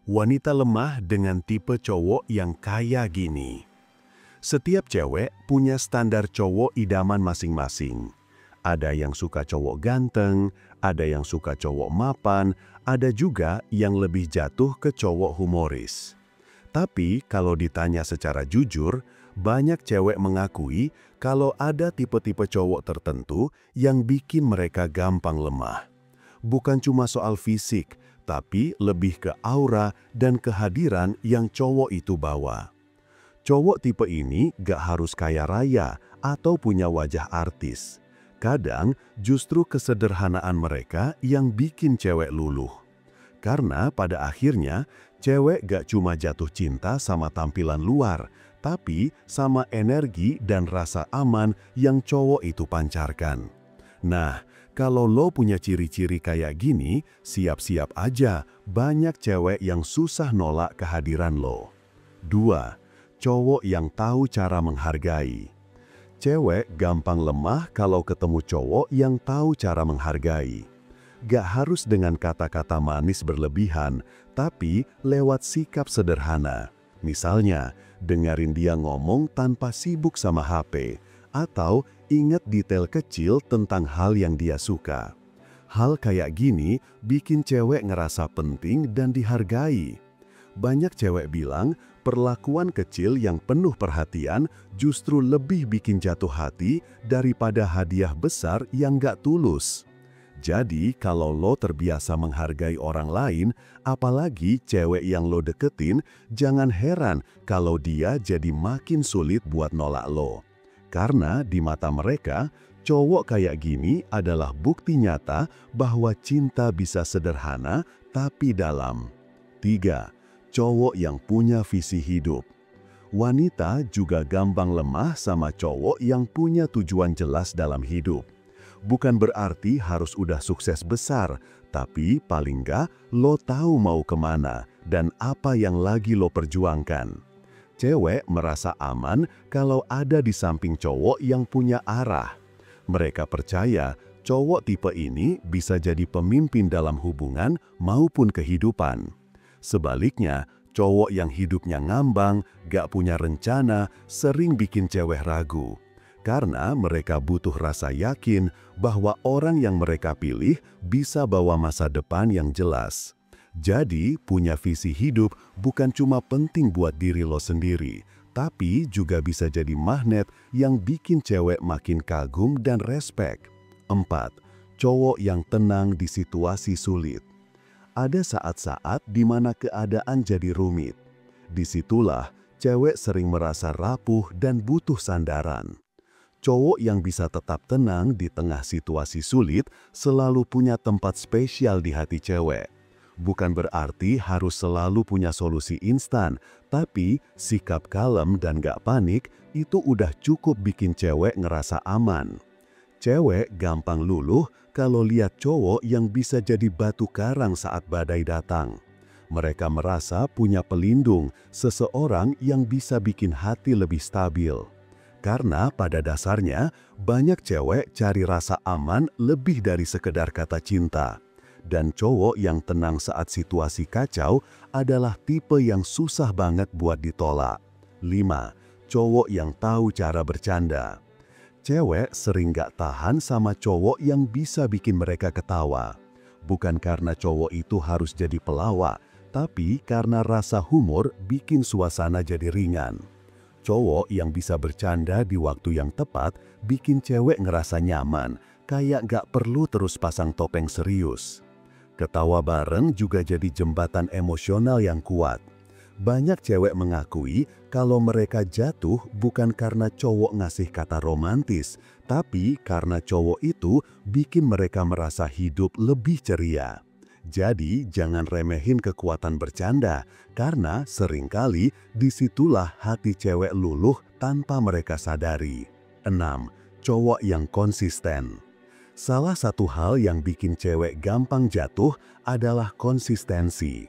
Wanita lemah dengan tipe cowok yang kaya gini. Setiap cewek punya standar cowok idaman masing-masing. Ada yang suka cowok ganteng, ada yang suka cowok mapan, ada juga yang lebih jatuh ke cowok humoris. Tapi kalau ditanya secara jujur, banyak cewek mengakui kalau ada tipe-tipe cowok tertentu yang bikin mereka gampang lemah. Bukan cuma soal fisik, tapi lebih ke aura dan kehadiran yang cowok itu bawa. Cowok tipe ini gak harus kaya raya atau punya wajah artis. Kadang justru kesederhanaan mereka yang bikin cewek luluh. Karena pada akhirnya, cewek gak cuma jatuh cinta sama tampilan luar, tapi sama energi dan rasa aman yang cowok itu pancarkan. Nah, kalau lo punya ciri-ciri kayak gini, siap-siap aja banyak cewek yang susah nolak kehadiran lo. 2. Cowok yang tahu cara menghargai. Cewek gampang lemah kalau ketemu cowok yang tahu cara menghargai. Gak harus dengan kata-kata manis berlebihan, tapi lewat sikap sederhana. Misalnya, dengerin dia ngomong tanpa sibuk sama HP, atau ingat detail kecil tentang hal yang dia suka. Hal kayak gini bikin cewek ngerasa penting dan dihargai. Banyak cewek bilang perlakuan kecil yang penuh perhatian justru lebih bikin jatuh hati daripada hadiah besar yang gak tulus. Jadi kalau lo terbiasa menghargai orang lain, apalagi cewek yang lo deketin, jangan heran kalau dia jadi makin sulit buat nolak lo. Karena di mata mereka, cowok kayak gini adalah bukti nyata bahwa cinta bisa sederhana tapi dalam. 3. Cowok yang punya visi hidup. Wanita juga gampang lemah sama cowok yang punya tujuan jelas dalam hidup. Bukan berarti harus udah sukses besar, tapi paling nggak lo tahu mau kemana dan apa yang lagi lo perjuangkan. Cewek merasa aman kalau ada di samping cowok yang punya arah. Mereka percaya cowok tipe ini bisa jadi pemimpin dalam hubungan maupun kehidupan. Sebaliknya, cowok yang hidupnya ngambang, gak punya rencana, sering bikin cewek ragu. Karena mereka butuh rasa yakin bahwa orang yang mereka pilih bisa bawa masa depan yang jelas. Jadi, punya visi hidup bukan cuma penting buat diri lo sendiri, tapi juga bisa jadi magnet yang bikin cewek makin kagum dan respek. 4. Cowok yang tenang di situasi sulit. Ada saat-saat di mana keadaan jadi rumit. Disitulah cewek sering merasa rapuh dan butuh sandaran. Cowok yang bisa tetap tenang di tengah situasi sulit selalu punya tempat spesial di hati cewek. Bukan berarti harus selalu punya solusi instan, tapi sikap kalem dan gak panik itu udah cukup bikin cewek ngerasa aman. Cewek gampang luluh kalau lihat cowok yang bisa jadi batu karang saat badai datang. Mereka merasa punya pelindung, seseorang yang bisa bikin hati lebih stabil. Karena pada dasarnya, banyak cewek cari rasa aman lebih dari sekedar kata cinta. Dan cowok yang tenang saat situasi kacau adalah tipe yang susah banget buat ditolak. 5. Cowok yang tahu cara bercanda. Cewek sering gak tahan sama cowok yang bisa bikin mereka ketawa. Bukan karena cowok itu harus jadi pelawak, tapi karena rasa humor bikin suasana jadi ringan. Cowok yang bisa bercanda di waktu yang tepat bikin cewek ngerasa nyaman, kayak gak perlu terus pasang topeng serius. Ketawa bareng juga jadi jembatan emosional yang kuat. Banyak cewek mengakui kalau mereka jatuh bukan karena cowok ngasih kata romantis, tapi karena cowok itu bikin mereka merasa hidup lebih ceria. Jadi jangan remehin kekuatan bercanda, karena seringkali disitulah hati cewek luluh tanpa mereka sadari. 6. Cowok yang konsisten. Salah satu hal yang bikin cewek gampang jatuh adalah konsistensi.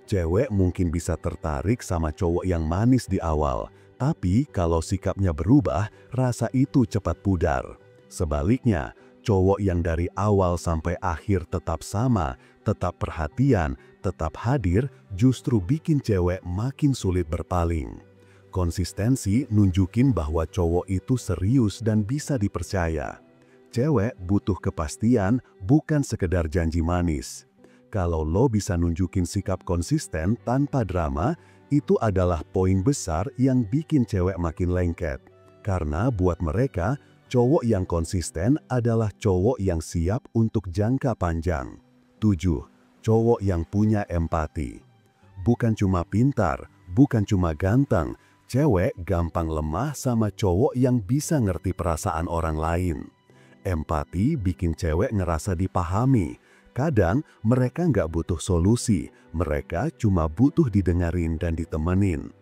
Cewek mungkin bisa tertarik sama cowok yang manis di awal, tapi kalau sikapnya berubah, rasa itu cepat pudar. Sebaliknya, cowok yang dari awal sampai akhir tetap sama, tetap perhatian, tetap hadir justru bikin cewek makin sulit berpaling. Konsistensi nunjukin bahwa cowok itu serius dan bisa dipercaya. Cewek butuh kepastian, bukan sekedar janji manis. Kalau lo bisa nunjukin sikap konsisten tanpa drama, itu adalah poin besar yang bikin cewek makin lengket. Karena buat mereka, cowok yang konsisten adalah cowok yang siap untuk jangka panjang. 7. Cowok yang punya empati. Bukan cuma pintar, bukan cuma ganteng, cewek gampang lemah sama cowok yang bisa ngerti perasaan orang lain. Empati bikin cewek ngerasa dipahami. Kadang mereka nggak butuh solusi, mereka cuma butuh didengarin dan ditemenin.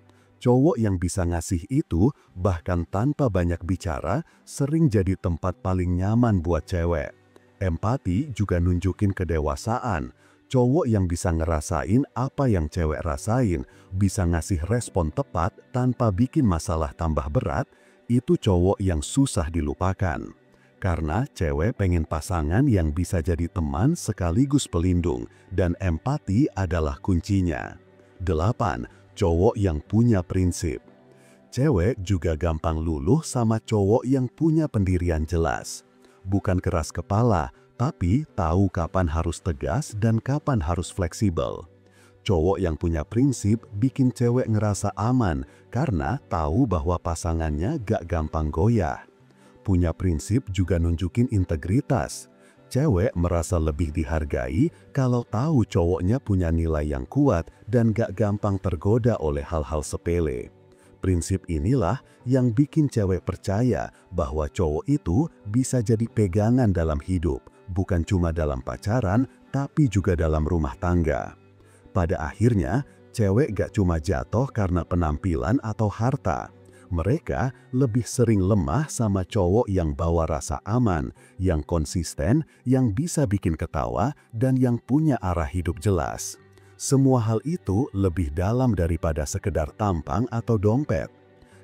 Cowok yang bisa ngasih itu, bahkan tanpa banyak bicara, sering jadi tempat paling nyaman buat cewek. Empati juga nunjukin kedewasaan. Cowok yang bisa ngerasain apa yang cewek rasain, bisa ngasih respon tepat tanpa bikin masalah tambah berat, itu cowok yang susah dilupakan. Karena cewek pengen pasangan yang bisa jadi teman sekaligus pelindung, dan empati adalah kuncinya. 8. Cowok yang punya prinsip. Cewek juga gampang luluh sama cowok yang punya pendirian jelas. Bukan keras kepala, tapi tahu kapan harus tegas dan kapan harus fleksibel. Cowok yang punya prinsip bikin cewek ngerasa aman karena tahu bahwa pasangannya gak gampang goyah. Punya prinsip juga nunjukin integritas. Cewek merasa lebih dihargai kalau tahu cowoknya punya nilai yang kuat dan gak gampang tergoda oleh hal-hal sepele. Prinsip inilah yang bikin cewek percaya bahwa cowok itu bisa jadi pegangan dalam hidup, bukan cuma dalam pacaran, tapi juga dalam rumah tangga. Pada akhirnya, cewek gak cuma jatuh karena penampilan atau harta. Mereka lebih sering lemah sama cowok yang bawa rasa aman, yang konsisten, yang bisa bikin ketawa, dan yang punya arah hidup jelas. Semua hal itu lebih dalam daripada sekedar tampang atau dompet.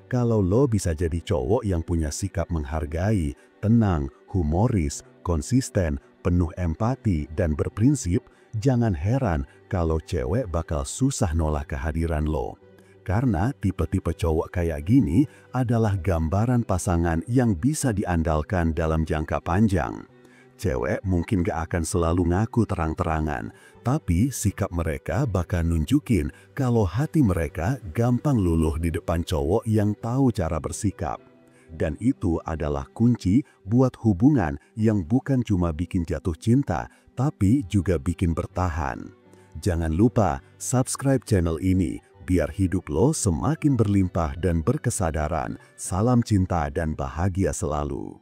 Kalau lo bisa jadi cowok yang punya sikap menghargai, tenang, humoris, konsisten, penuh empati, dan berprinsip, jangan heran kalau cewek bakal susah nolak kehadiran lo. Karena tipe-tipe cowok kayak gini adalah gambaran pasangan yang bisa diandalkan dalam jangka panjang. Cewek mungkin gak akan selalu ngaku terang-terangan, tapi sikap mereka bakal nunjukin kalau hati mereka gampang luluh di depan cowok yang tahu cara bersikap. Dan itu adalah kunci buat hubungan yang bukan cuma bikin jatuh cinta, tapi juga bikin bertahan. Jangan lupa subscribe channel ini, biar hidup lo semakin berlimpah dan berkesadaran. Salam cinta dan bahagia selalu.